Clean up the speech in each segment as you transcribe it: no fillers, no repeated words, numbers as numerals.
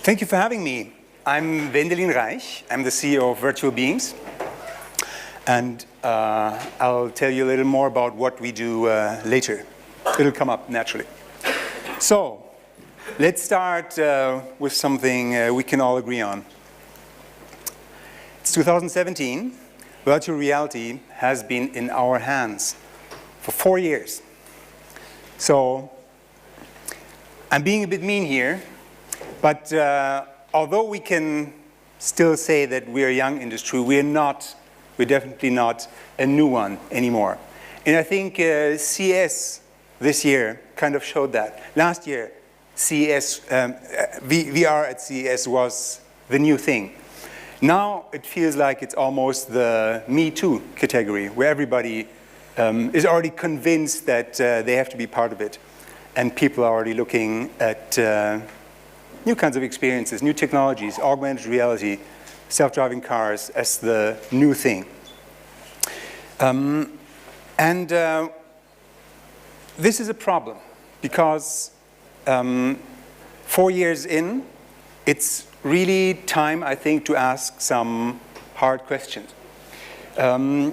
Thank you for having me. I'm Wendelin Reich. I'm the CEO of Virtual Beings. And I'll tell you a little more about what we do later. It'll come up naturally. So, let's start with something we can all agree on. It's 2017. Virtual reality has been in our hands for 4 years. So, I'm being a bit mean here, but although we can still say that we're a young industry, we're definitely not a new one anymore. And I think CES this year kind of showed that. Last year, CES, VR at CES was the new thing. Now it feels like it's almost the Me Too category, where everybody is already convinced that they have to be part of it. And people are already looking at new kinds of experiences, new technologies, augmented reality, self-driving cars as the new thing. This is a problem because 4 years in, it's really time, I think, to ask some hard questions. I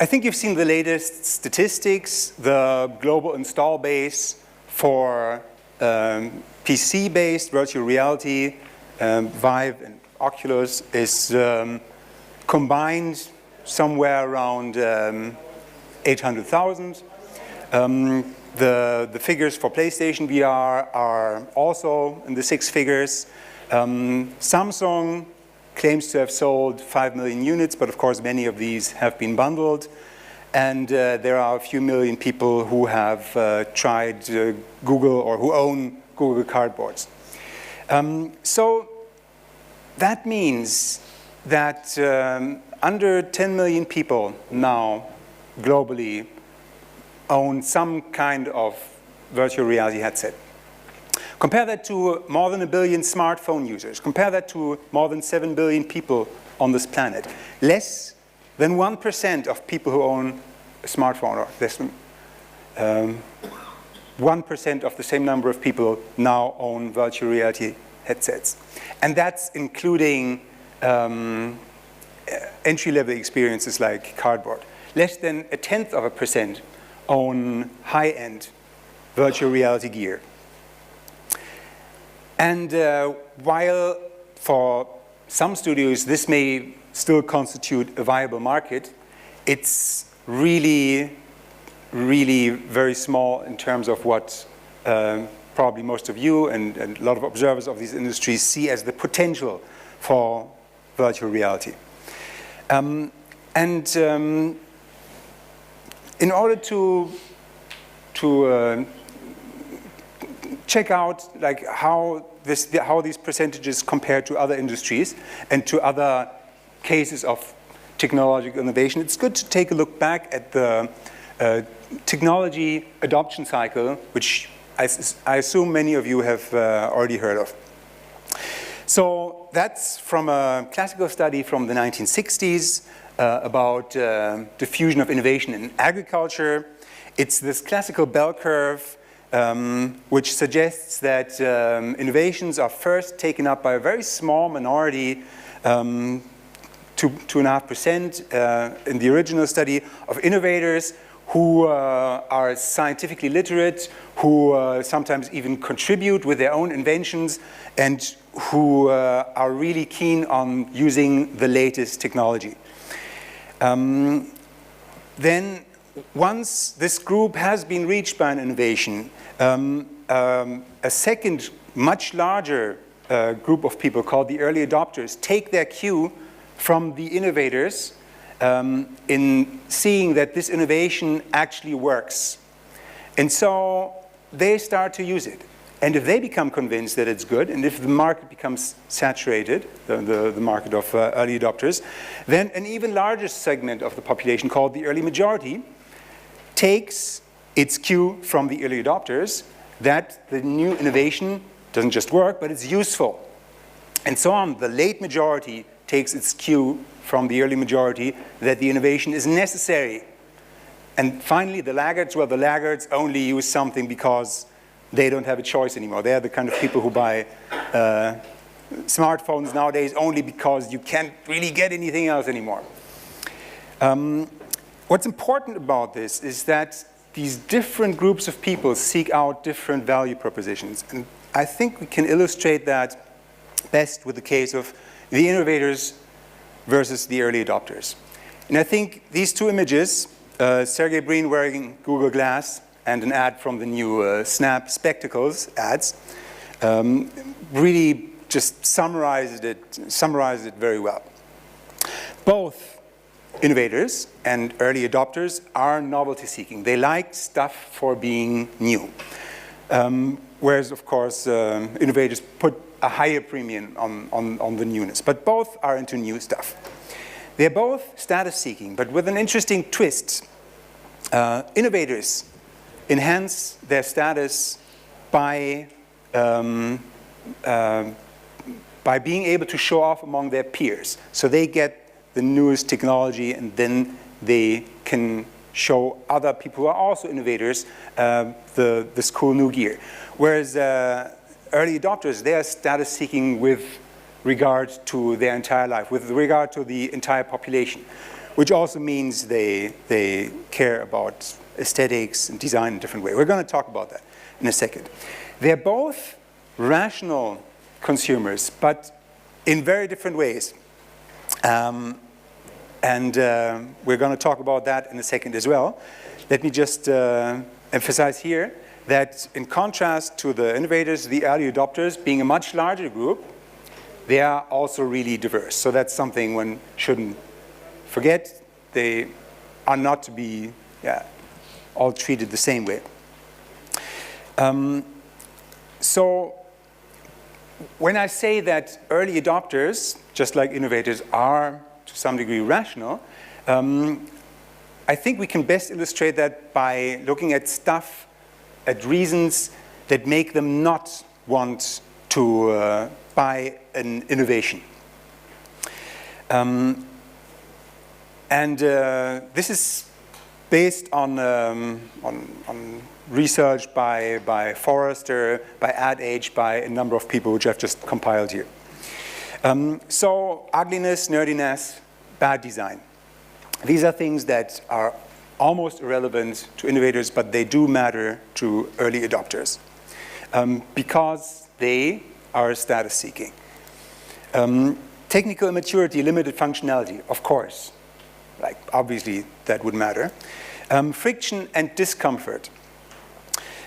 think you've seen the latest statistics. The global install base for PC-based virtual reality, Vive and Oculus, is combined somewhere around 800,000. The figures for PlayStation VR are also in the 6 figures. Samsung claims to have sold 5 million units, but of course many of these have been bundled. And there are a few million people who have tried Google or who own Google Cardboards. So that means that under 10 million people now globally own some kind of virtual reality headset. Compare that to more than 1 billion smartphone users. Compare that to more than 7 billion people on this planet. Less than 1% of people who own a smartphone, or less than 1% of the same number of people now own virtual reality headsets. And that's including entry-level experiences like Cardboard. Less than 0.1% own high-end virtual reality gear. And while for some studios this may still constitute a viable market, it's really very small in terms of what probably most of you and a lot of observers of these industries see as the potential for virtual reality. In order to check out like how these percentages compare to other industries and to other cases of technological innovation, it's good to take a look back at the technology adoption cycle, which I assume many of you have already heard of. So that's from a classical study from the 1960s about diffusion of innovation in agriculture. It's this classical bell curve which suggests that innovations are first taken up by a very small minority, 2.5% in the original study, of innovators who are scientifically literate, who sometimes even contribute with their own inventions, and who are really keen on using the latest technology. Then, once this group has been reached by an innovation, a second, much larger group of people called the early adopters take their cue from the innovators in seeing that this innovation actually works. And so they start to use it. And if they become convinced that it's good, and if the market becomes saturated, the market of early adopters, then an even larger segment of the population, called the early majority, takes its cue from the early adopters that the new innovation doesn't just work, but it's useful. And so on, the late majority takes its cue from the early majority that the innovation is necessary. And finally, the laggards, well, the laggards only use something because they don't have a choice anymore. They're the kind of people who buy smartphones nowadays only because you can't really get anything else anymore. What's important about this is that these different groups of people seek out different value propositions. And I think we can illustrate that best with the case of the innovators versus the early adopters. And I think these two images, Sergey Brin wearing Google Glass and an ad from the new Snap Spectacles ads, really just summarized it very well. Both innovators and early adopters are novelty seeking. They like stuff for being new. Whereas, of course, innovators put a higher premium on the newness. But both are into new stuff. They're both status seeking, but with an interesting twist. Innovators enhance their status by being able to show off among their peers. So they get the newest technology, and then they can show other people who are also innovators this cool new gear. Whereas early adopters, they are status seeking with regard to their entire life, with regard to the entire population, which also means they care about aesthetics and design in a different way. We're going to talk about that in a second. They're both rational consumers, but in very different ways. We're going to talk about that in a second as well. Let me just emphasize here that in contrast to the innovators, the early adopters, being a much larger group, they are also really diverse. So that's something one shouldn't forget. They are not to be all treated the same way. So when I say that early adopters, just like innovators, are to some degree rational, I think we can best illustrate that by looking at stuff, at reasons that make them not want to buy an innovation. This is based on research by Forrester, by Ad Age, by a number of people which I've just compiled here. So ugliness, nerdiness, bad design. These are things that are almost irrelevant to innovators, but they do matter to early adopters because they are status seeking. Technical immaturity, limited functionality, of course. Like, obviously, that would matter. Friction and discomfort.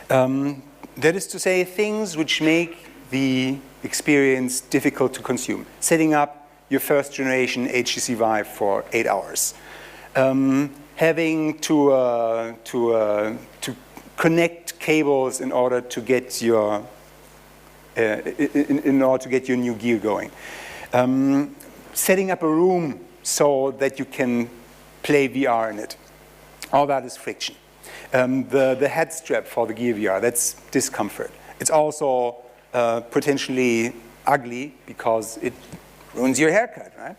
That is to say, things which make the experience difficult to consume. Setting up your first generation HTC Vive for 8 hours. Having to connect cables in order to get your new gear going. Setting up a room so that you can play VR in it. All that is friction. The head strap for the Gear VR, that's discomfort. It's also potentially ugly because it ruins your haircut, right?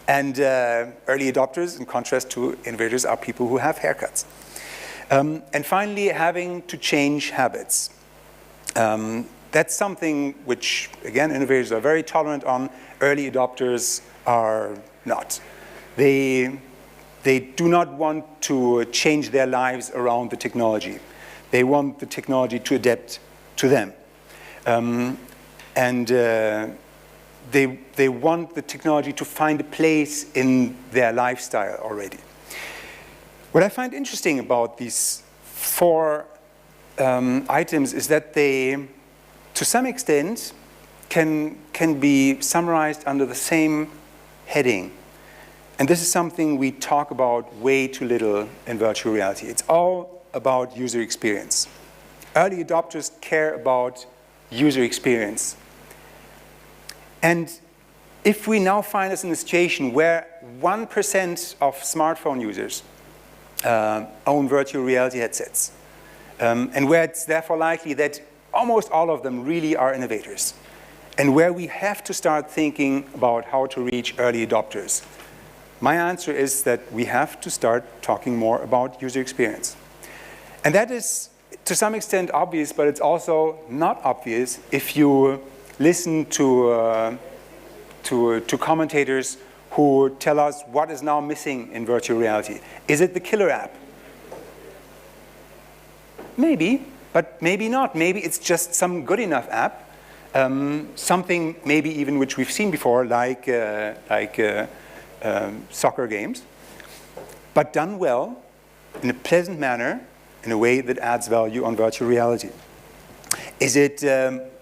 And early adopters, in contrast to innovators, are people who have haircuts. And finally, having to change habits. That's something which, again, innovators are very tolerant on. Early adopters are not. They do not want to change their lives around the technology. They want the technology to adapt to them. They want the technology to find a place in their lifestyle already. What I find interesting about these four items is that they, to some extent, can be summarized under the same heading. And this is something we talk about way too little in virtual reality. It's all about user experience. Early adopters care about user experience. And if we now find us in a situation where 1% of smartphone users own virtual reality headsets, and where it's therefore likely that almost all of them really are innovators, and where we have to start thinking about how to reach early adopters, my answer is that we have to start talking more about user experience. And that is, to some extent, obvious, but it's also not obvious if you listen to commentators who tell us what is now missing in virtual reality. Is it the killer app? Maybe, but maybe not. Maybe it's just some good enough app, something maybe even which we've seen before, like soccer games, but done well, in a pleasant manner, in a way that adds value on virtual reality. Is it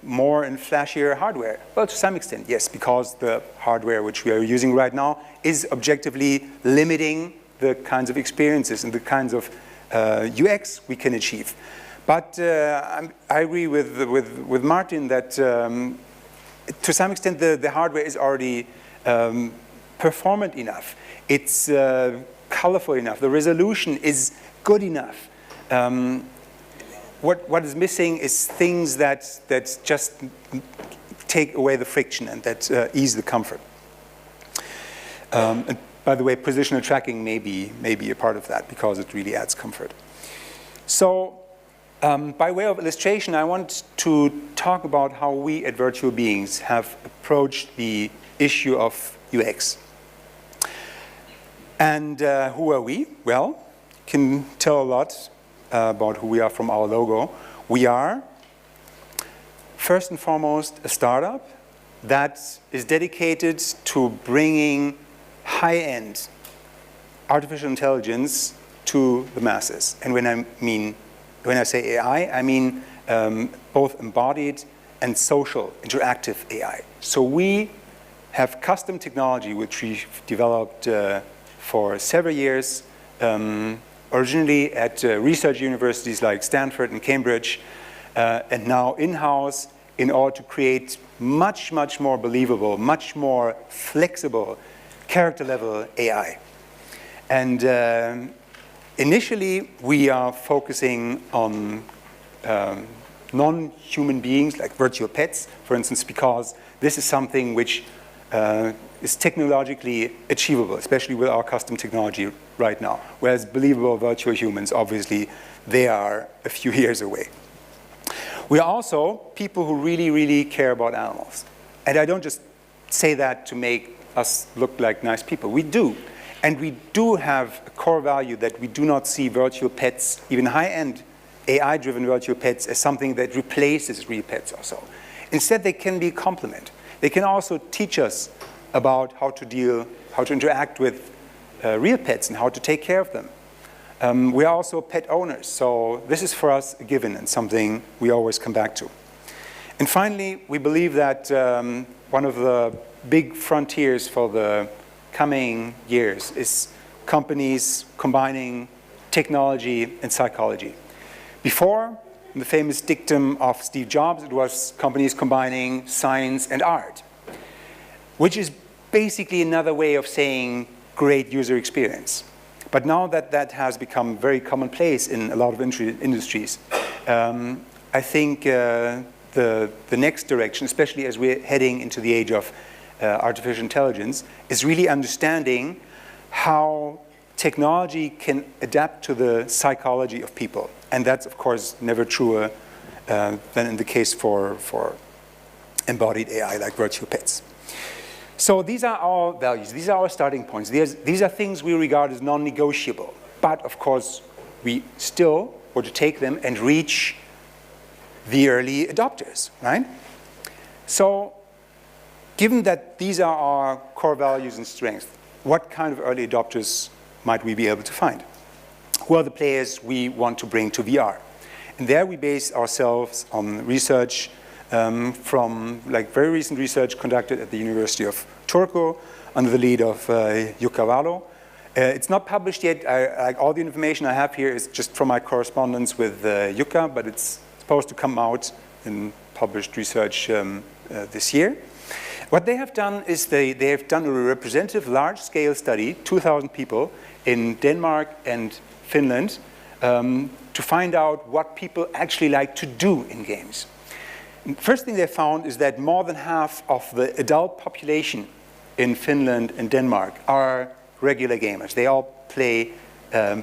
more in flashier hardware? Well, to some extent, yes, because the hardware which we are using right now is objectively limiting the kinds of experiences and the kinds of UX we can achieve. But I agree with Martin that to some extent the hardware is already performant enough. It's colorful enough. The resolution is good enough. What is missing is things that just take away the friction and that ease the comfort. And by the way, positional tracking may be a part of that because it really adds comfort. So by way of illustration, I want to talk about how we at Virtual Beings have approached the issue of UX. And who are we? Well, can tell a lot about who we are from our logo. We are, first and foremost, a startup that is dedicated to bringing high-end artificial intelligence to the masses. And when I say AI, I mean both embodied and social, interactive AI. So we have custom technology which we've developed for several years, originally at research universities like Stanford and Cambridge, and now in-house in order to create much, much more believable, much more flexible character-level AI. And initially, we are focusing on non-human beings, like virtual pets, for instance, because this is something which is technologically achievable, especially with our custom technology right now. Whereas believable virtual humans, obviously, they are a few years away. We are also people who really, really care about animals. And I don't just say that to make us look like nice people. We do. And we do have a core value that we do not see virtual pets, even high-end AI-driven virtual pets, as something that replaces real pets or so. Instead, they can be a complement. They can also teach us about how to interact with real pets and how to take care of them. We are also pet owners, so this is for us a given and something we always come back to. And finally, we believe that one of the big frontiers for the coming years is companies combining technology and psychology. Before, in the famous dictum of Steve Jobs, it was companies combining science and art, which is basically another way of saying great user experience. But now that that has become very commonplace in a lot of industries, I think the next direction, especially as we're heading into the age of artificial intelligence, is really understanding how technology can adapt to the psychology of people. And that's, of course, never truer than in the case for embodied AI like virtual pets. So these are our values. These are our starting points. These are things we regard as non-negotiable. But, of course, we still want to take them and reach the early adopters, right? So given that these are our core values and strengths, what kind of early adopters might we be able to find? Who are the players we want to bring to VR? And there we base ourselves on research from very recent research conducted at the University of Turku under the lead of Jukka Valo. It's not published yet. All the information I have here is just from my correspondence with Jukka, but it's supposed to come out in published research this year. What they have done is they have done a representative large-scale study, 2,000 people, in Denmark and Finland, to find out what people actually like to do in games. And first thing they found is that more than half of the adult population in Finland and Denmark are regular gamers. They all play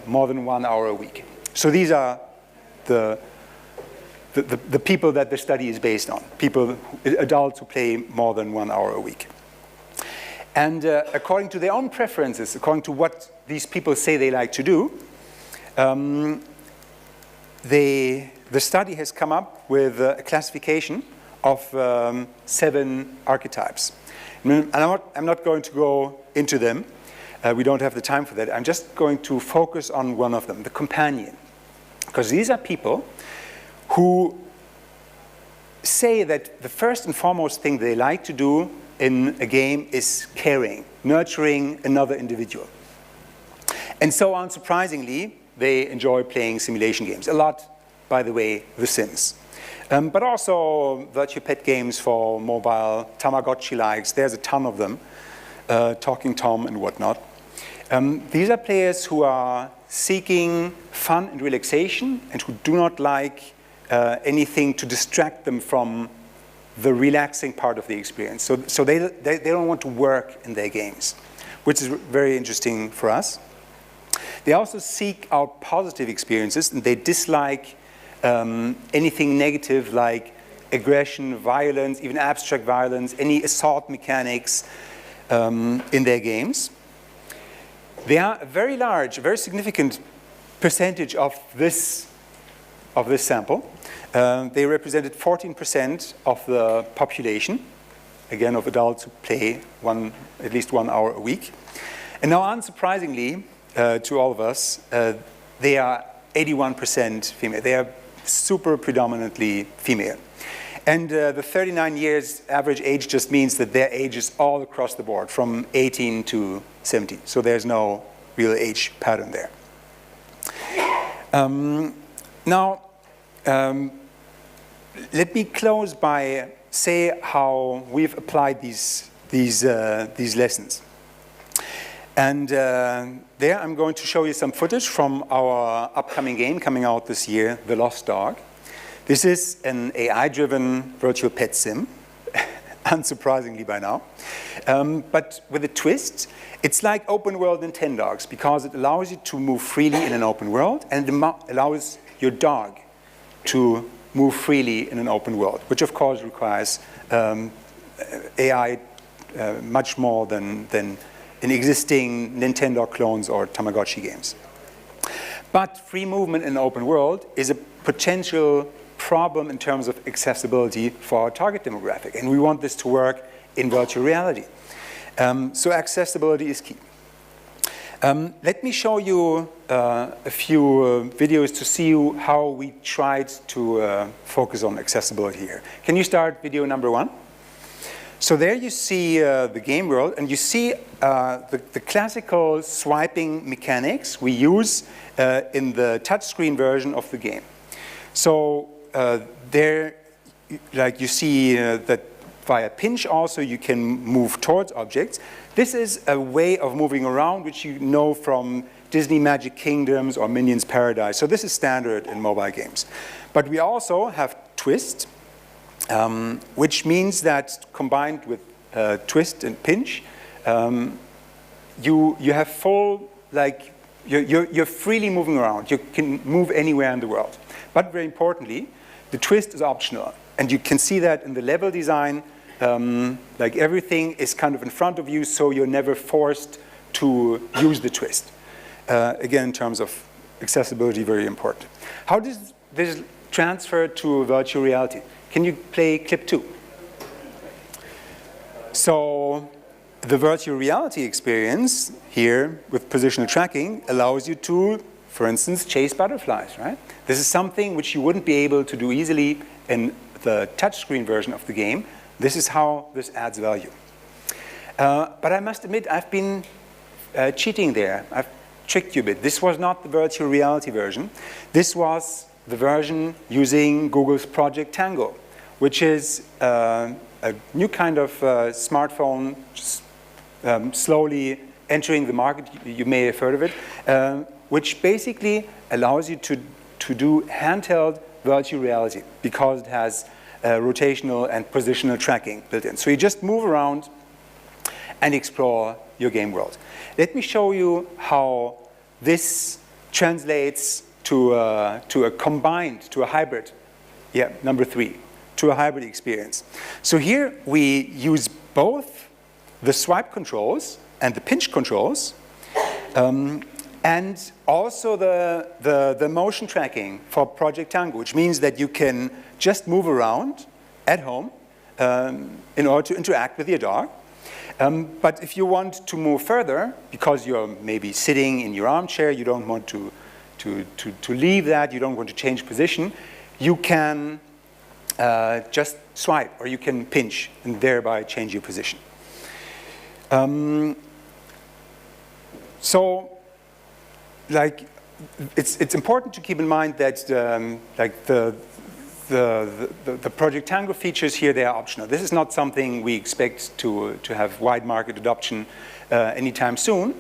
more than 1 hour a week. So these are the the people that the study is based on, adults who play more than 1 hour a week. And according to their own preferences, according to what these people say they like to do, the study has come up with a classification of 7 archetypes. And I'm not going to go into them. We don't have the time for that. I'm just going to focus on one of them, the companion. Because these are people who say that the first and foremost thing they like to do in a game is caring, nurturing another individual. And so unsurprisingly, they enjoy playing simulation games. A lot, by the way, The Sims. But also virtual pet games for mobile, Tamagotchi likes, there's a ton of them, Talking Tom and whatnot. These are players who are seeking fun and relaxation and who do not like anything to distract them from the relaxing part of the experience. So they don't want to work in their games, which is very interesting for us. They also seek out positive experiences, and they dislike anything negative like aggression, violence, even abstract violence, any assault mechanics in their games. They are a very large, very significant percentage of this sample. They represented 14% of the population, again, of adults who play at least 1 hour a week. And now, unsurprisingly, to all of us, they are 81% female. They are super predominantly female. And the 39 years average age just means that their age is all across the board, from 18 to 70. So there's no real age pattern there. Now, let me close by say how we've applied these lessons. And there I'm going to show you some footage from our upcoming game coming out this year, The Lost Dog. This is an AI-driven virtual pet sim, unsurprisingly by now. But with a twist, it's like open world Nintendogs because it allows you to move freely in an open world, and it allows your dog to move freely in an open world, which of course requires AI much more than in existing Nintendo clones or Tamagotchi games. But free movement in an open world is a potential problem in terms of accessibility for our target demographic, and we want this to work in virtual reality. So accessibility is key. Let me show you a few videos to see how we tried to focus on accessibility here. Can you start video number 1? So there you see the game world, and you see the classical swiping mechanics we use in the touchscreen version of the game. So there, like you see that via pinch also you can move towards objects. This is a way of moving around which you know from Disney Magic Kingdoms or Minions Paradise. So this is standard in mobile games. But we also have twist, which means that combined with twist and pinch, you have full, like, you're freely moving around. You can move anywhere in the world. But very importantly, the twist is optional. And you can see that in the level design, like everything is kind of in front of you, so you're never forced to use the twist. Again, in terms of accessibility, very important. How does this transfer to virtual reality? Can you play clip 2? So the virtual reality experience here with positional tracking allows you to, for instance, chase butterflies, right? This is something which you wouldn't be able to do easily in the touchscreen version of the game. This is how this adds value. But I must admit, I've been cheating there. I've tricked you a bit. This was not the virtual reality version. This was the version using Google's Project Tango, which is a new kind of smartphone slowly entering the market. You may have heard of it, which basically allows you to do handheld virtual reality because it has rotational and positional tracking built in. So you just move around and explore your game world. Let me show you how this translates to a hybrid Yeah, number 3, to a hybrid experience. So here we use both the swipe controls and the pinch controls, and also the motion tracking for Project Tango, which means that you can just move around at home in order to interact with your dog. But if you want to move further, because you're maybe sitting in your armchair, you don't want to leave that, you don't want to change position, you can just swipe, or you can pinch and thereby change your position. So, like, it's important to keep in mind that like the Project Tango features here, they are optional. This is not something we expect to have wide market adoption anytime soon,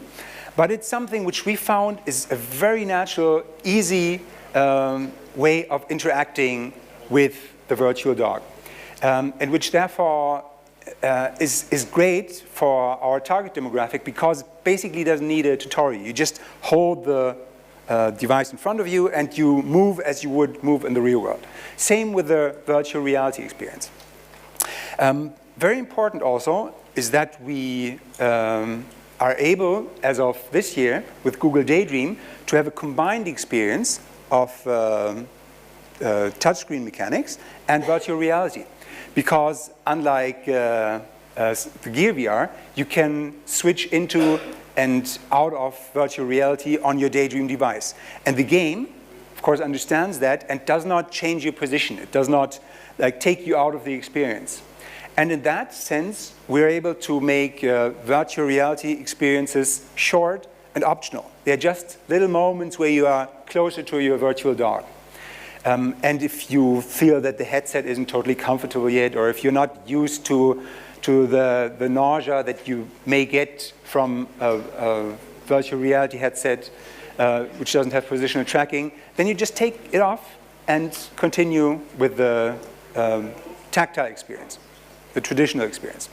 but it's something which we found is a very natural, easy way of interacting with the virtual dog, and which therefore is great for our target demographic, because it basically doesn't need a tutorial. You just hold the device in front of you and you move as you would move in the real world. Same with the virtual reality experience. Very important also is that we are able, as of this year, with Google Daydream, to have a combined experience of touchscreen mechanics and virtual reality. Because unlike the Gear VR, you can switch into and out of virtual reality on your Daydream device. And the game, of course, understands that and does not change your position. It does not like take you out of the experience. And in that sense, we're able to make virtual reality experiences short and optional. They're just little moments where you are closer to your virtual dog. And if you feel that the headset isn't totally comfortable yet, or if you're not used to the nausea that you may get from a virtual reality headset which doesn't have positional tracking, then you just take it off and continue with the tactile experience, the traditional experience.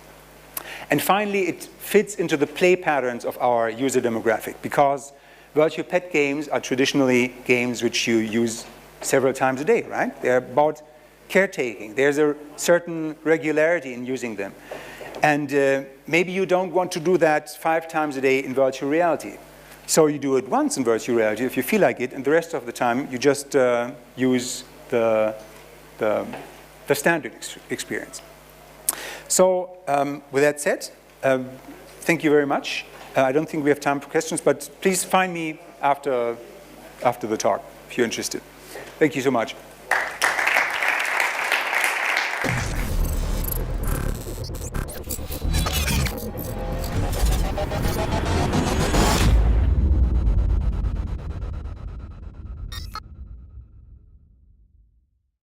And finally, it fits into the play patterns of our user demographic, because virtual pet games are traditionally games which you use several times a day, right? They're about caretaking. There's a certain regularity in using them. And maybe you don't want to do that 5 times a day in virtual reality. So you do it once in virtual reality if you feel like it, and the rest of the time you just use the standard experience. So with that said, thank you very much. I don't think we have time for questions, but please find me after the talk if you're interested. Thank you so much.